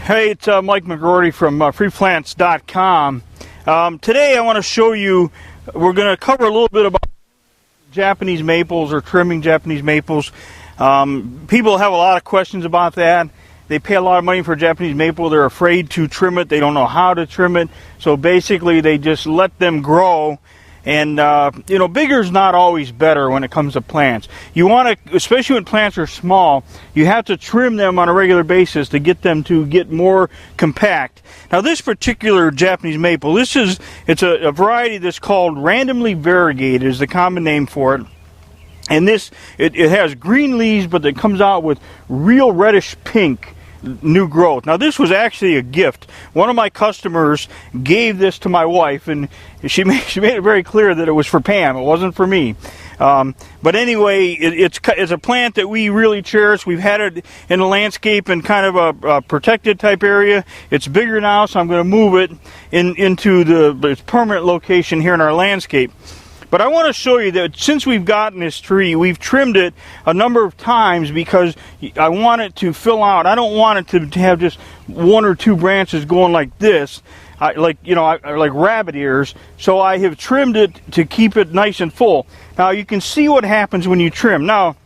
Hey, it's Mike McGroarty from freeplants.com. Today I want to show you, we're going to cover a little bit about Japanese maples or trimming Japanese maples. People have a lot of questions about that. They pay a lot of money for a Japanese maple. They're afraid to trim it. They don't know how to trim it. So basically they just let them grow. And, bigger is not always better when it comes to plants. You want to, especially when plants are small, you have to trim them on a regular basis to get them to get more compact. Now, this particular Japanese maple, it's a variety that's called randomly variegated, is the common name for it. And it has green leaves, but it comes out with real reddish pink new growth. Now, this was actually a gift. One of my customers gave this to my wife, and she made it very clear that it was for Pam. It wasn't for me. But anyway, it's a plant that we really cherish. We've had it in the landscape in kind of a protected type area. It's bigger now, so I'm going to move it into its permanent location here in our landscape. But I want to show you that since we've gotten this tree, we've trimmed it a number of times because I want it to fill out. I don't want it to have just one or two branches going like this, like rabbit ears. So I have trimmed it to keep it nice and full. Now you can see what happens when you trim. Now,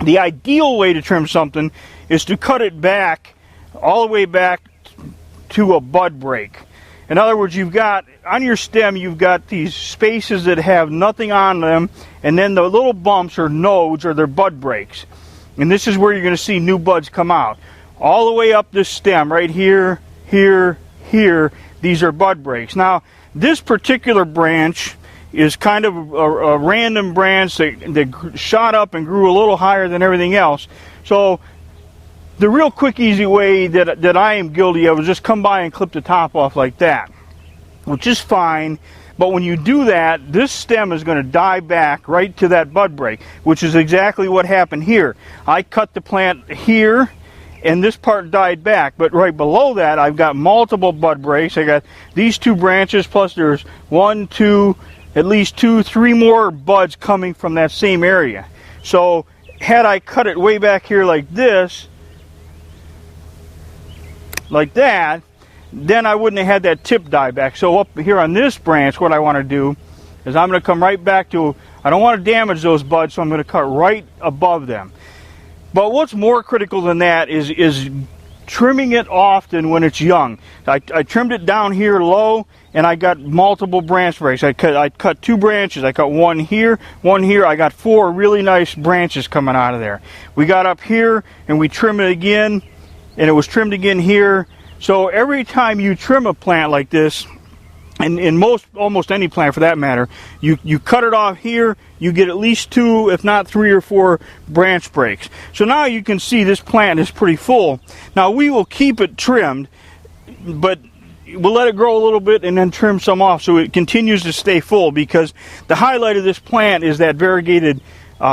the ideal way to trim something is to cut it back, all the way back to a bud break. In other words, you've got, on your stem, you've got these spaces that have nothing on them, and then the little bumps or nodes are their bud breaks. And this is where you're going to see new buds come out. All the way up this stem, right here, here, here, these are bud breaks. Now, this particular branch is kind of a random branch that shot up and grew a little higher than everything else. So, the real quick, easy way that I am guilty of is just come by and clip the top off like that, which is fine. But when you do that, this stem is going to die back right to that bud break, which is exactly what happened here. I cut the plant here, and this part died back. But right below that, I've got multiple bud breaks. I got these two branches, plus there's one, two, at least two, three more buds coming from that same area. So had I cut it way back here like this, like that, then I wouldn't have had that tip die back. So up here on this branch, what I want to do is I'm going to come right back to, I don't want to damage those buds, so I'm going to cut right above them. But what's more critical than that is trimming it often when it's young. I trimmed it down here low, and I got multiple branch breaks. I cut two branches. I cut one here, one here. I got four really nice branches coming out of there. We got up here, and we trim it again, and it was trimmed again here. So every time you trim a plant like this, and in almost any plant for that matter, you cut it off here, you get at least two, if not three or four branch breaks. So now you can see this plant is pretty full. Now we will keep it trimmed, but we'll let it grow a little bit and then trim some off so it continues to stay full, because the highlight of this plant is that variegated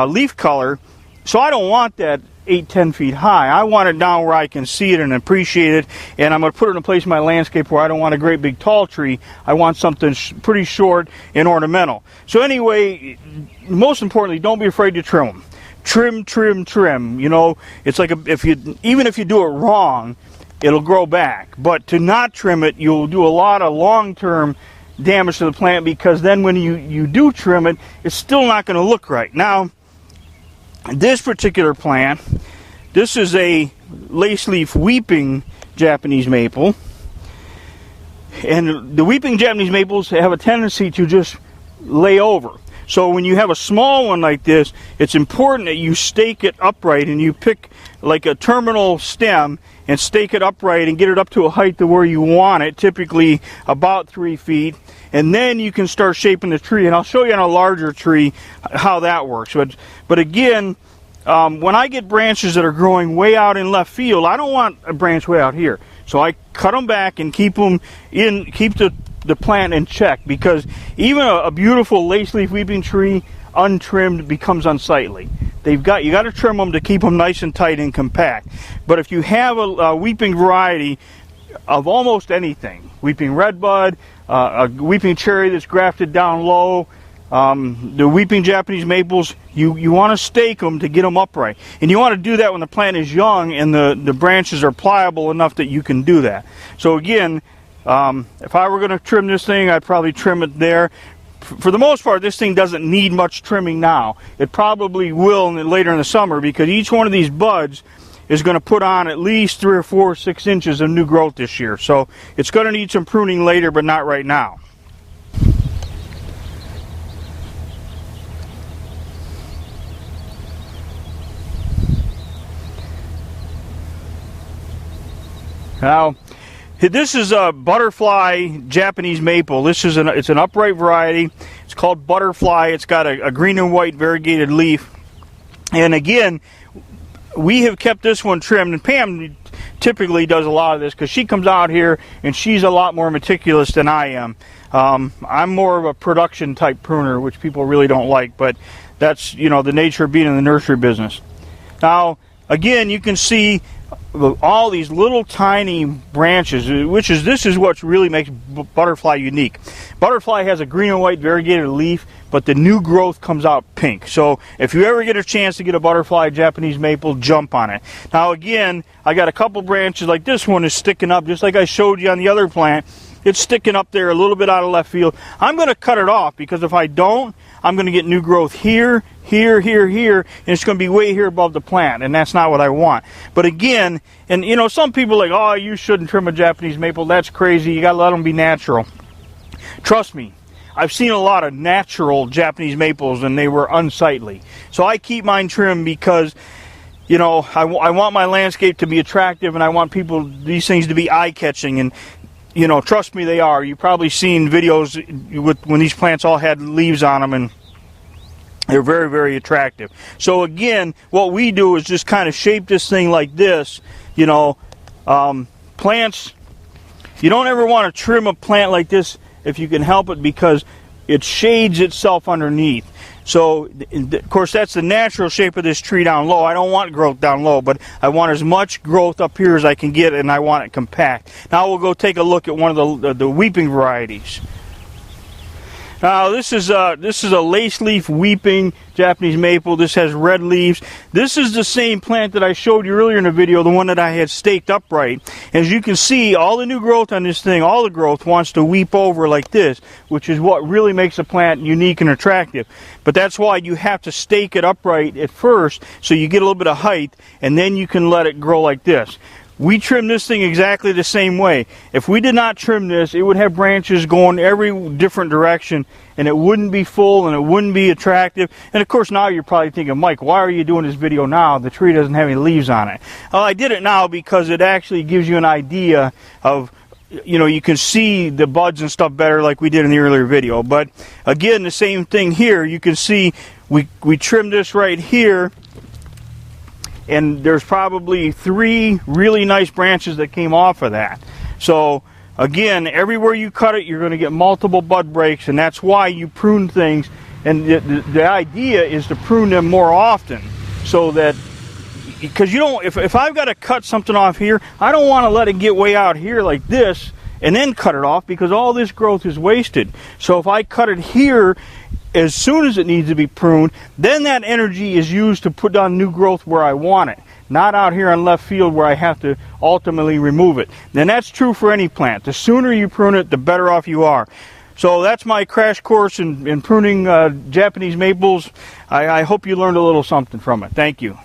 leaf color. So I don't want that 8-10 feet high. I want it down where I can see it and appreciate it, and I'm going to put it in a place in my landscape where I don't want a great big tall tree. I want something pretty short and ornamental. So anyway, most importantly, don't be afraid to trim them. Trim, trim, trim. You know, it's like even if you do it wrong, it'll grow back. But to not trim it, you'll do a lot of long-term damage to the plant, because then when you do trim it, it's still not going to look right. Now, this particular plant, this is a lace leaf weeping Japanese maple, and the weeping Japanese maples have a tendency to just lay over. So when you have a small one like this, it's important that you stake it upright, and you pick like a terminal stem and stake it upright and get it up to a height to where you want it, typically about 3 feet, and then you can start shaping the tree. And I'll show you on a larger tree how that works. But again, when I get branches that are growing way out in left field, I don't want a branch way out here. So I cut them back and keep the plant in check, because even a beautiful lace leaf weeping tree untrimmed becomes unsightly. You got to trim them to keep them nice and tight and compact. But if you have a weeping variety of almost anything, weeping redbud, a weeping cherry that's grafted down low, The weeping Japanese maples, you want to stake them to get them upright. And you want to do that when the plant is young and the branches are pliable enough that you can do that. So again, if I were going to trim this thing, I'd probably trim it there. For the most part, this thing doesn't need much trimming now. It probably will later in the summer, because each one of these buds is going to put on at least 3 or 4 or 6 inches of new growth this year. So it's going to need some pruning later, but not right now. Now, this is a butterfly Japanese maple. This is it's an upright variety. It's called butterfly. It's got a green and white variegated leaf. And again, we have kept this one trimmed. And Pam typically does a lot of this because she comes out here and she's a lot more meticulous than I am. I'm more of a production type pruner, which people really don't like. But that's, you know, the nature of being in the nursery business. Now, again, you can see all these little tiny branches, this is what really makes butterfly unique. Butterfly has a green and white variegated leaf, but the new growth comes out pink. So if you ever get a chance to get a butterfly Japanese maple, jump on it. Now again, I got a couple branches, like this one is sticking up, just like I showed you on the other plant. It's sticking up there a little bit out of left field. I'm going to cut it off, because if I don't, I'm going to get new growth here, here, here, here, and it's going to be way here above the plant, and that's not what I want. But again, and you know, some people are like, oh, you shouldn't trim a Japanese maple. That's crazy. You got to let them be natural. Trust me, I've seen a lot of natural Japanese maples, and they were unsightly. So I keep mine trimmed because, you know, I want my landscape to be attractive, and I want these things to be eye-catching. And you know, trust me, they are. You've probably seen videos when these plants all had leaves on them, and they're very, very attractive. So again, what we do is just kind of shape this thing like this. You know, plants, you don't ever want to trim a plant like this if you can help it, because it shades itself underneath. So, of course, that's the natural shape of this tree down low. I don't want growth down low, but I want as much growth up here as I can get, and I want it compact. Now we'll go take a look at one of the weeping varieties. Now this is a lace leaf weeping Japanese maple. This has red leaves. This is the same plant that I showed you earlier in the video, the one that I had staked upright. As you can see, all the new growth on this thing, all the growth wants to weep over like this, which is what really makes a plant unique and attractive. But that's why you have to stake it upright at first, so you get a little bit of height, and then you can let it grow like this. We trim this thing exactly the same way. If we did not trim this, it would have branches going every different direction, and it wouldn't be full, and it wouldn't be attractive. And of course, now you're probably thinking, Mike, why are you doing this video now? The tree doesn't have any leaves on it. Well, I did it now because it actually gives you an idea of, you know, you can see the buds and stuff better like we did in the earlier video. But again, the same thing here. You can see we trimmed this right here, and there's probably 3 really nice branches that came off of that. So again, everywhere you cut it, you're going to get multiple bud breaks, and that's why you prune things. And the idea is to prune them more often, so that, because you don't, if I've got to cut something off here, I don't want to let it get way out here like this and then cut it off, because all this growth is wasted. So if I cut it here as soon as it needs to be pruned, then that energy is used to put on new growth where I want it, not out here on left field where I have to ultimately remove it. And that's true for any plant. The sooner you prune it, the better off you are. So that's my crash course in pruning Japanese maples. I hope you learned a little something from it. Thank you.